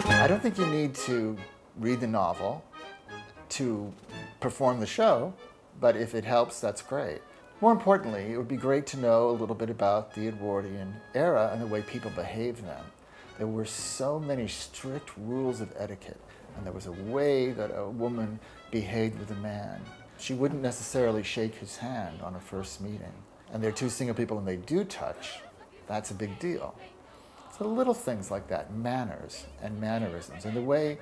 I don't think you need to read the novel to perform the show, but if it helps, that's great. More importantly, it would be great to know a little bit about the Edwardian era and the way people behaved then. There were so many strict rules of etiquette, and there was a way that a woman behaved with a man. She wouldn't necessarily shake his hand on a first meeting. And they're two single people and they do touch, that's a big deal. So little things like that, manners and mannerisms, and the way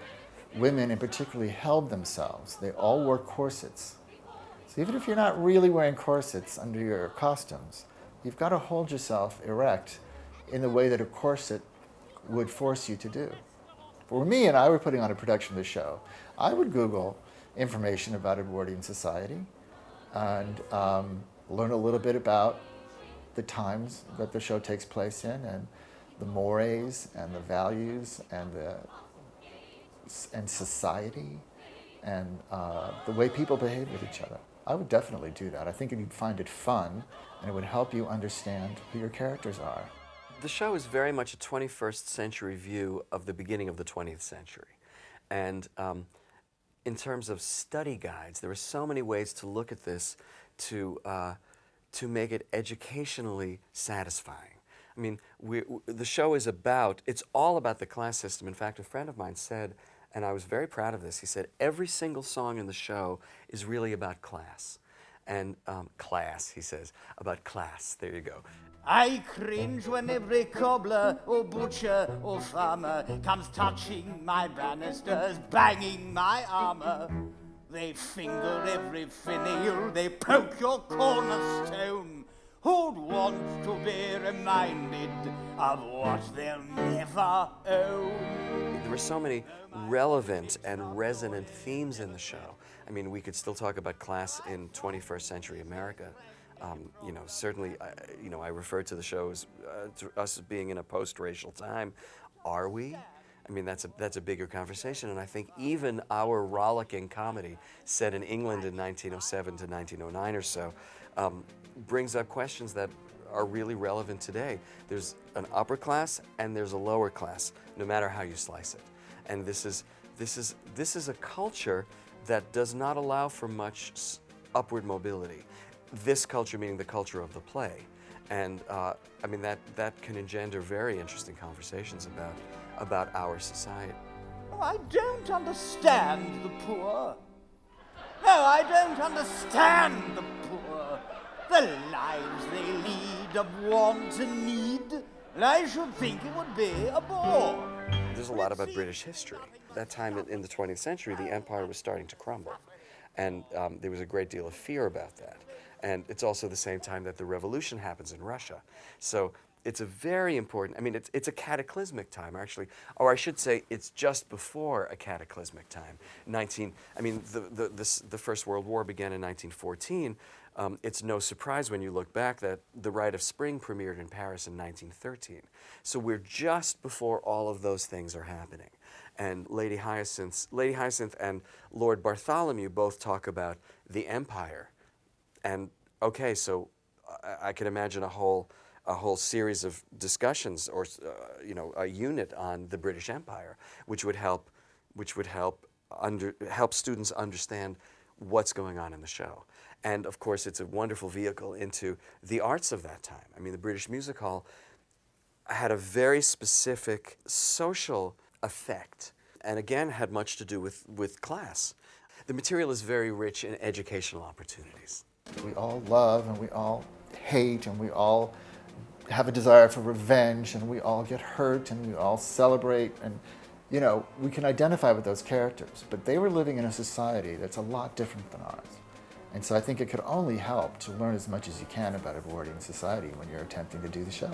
women in particularly held themselves. They all wore corsets. So even if you're not really wearing corsets under your costumes, you've got to hold yourself erect in the way that a corset would force you to do. For me, and I were putting on a production of the show, I would Google information about Edwardian society and learn a little bit about the times that the show takes place in and the mores and the values and society and the way people behave with each other. I would definitely do that. I think you'd find it fun and it would help you understand who your characters are. The show is very much a 21st century view of the beginning of the 20th century. And in terms of study guides, there are so many ways to look at this to make it educationally satisfying. I mean, the show is it's all about the class system. In fact, a friend of mine said, and I was very proud of this, he said, every single song in the show is really about class. And class, he says, about class. There you go. I cringe when every cobbler or butcher or farmer comes touching my banisters, banging my armor. They finger every finial, they poke your cornerstone. Who'd want to be reminded of what they'll never own? There were so many relevant and resonant themes in the show. I mean, we could still talk about class in 21st century America. You know, certainly, I refer to the show as to us being in a post-racial time. Are we? I mean, that's a bigger conversation, and I think even our rollicking comedy set in England in 1907 to 1909 or so brings up questions that are really relevant today. There's an upper class and there's a lower class, no matter how you slice it. And this is a culture that does not allow for much upward mobility. This culture meaning the culture of the play. And I mean, that can engender very interesting conversations about our society. Oh, I don't understand the poor. No, I don't understand the poor. The lives they lead of want and need. I should think it would be a bore. There's a lot about British history. That time in the 20th century, the empire was starting to crumble. And there was a great deal of fear about that. And it's also the same time that the revolution happens in Russia. So it's a very important, I mean, it's a cataclysmic time, actually. Or I should say, it's just before a cataclysmic time. The First World War began in 1914. It's no surprise when you look back that The Rite of Spring premiered in Paris in 1913. So we're just before all of those things are happening. And Lady Hyacinth and Lord Bartholomew both talk about the empire. And okay, so I can imagine a whole series of discussions, or a unit on the British Empire, which would help students understand what's going on in the show. And of course, it's a wonderful vehicle into the arts of that time. I mean, the British Music Hall had a very specific social effect, and again, had much to do with class. The material is very rich in educational opportunities. We all love and we all hate and we all have a desire for revenge and we all get hurt and we all celebrate, and we can identify with those characters, but they were living in a society that's a lot different than ours. And so I think it could only help to learn as much as you can about Edwardian society when you're attempting to do the show.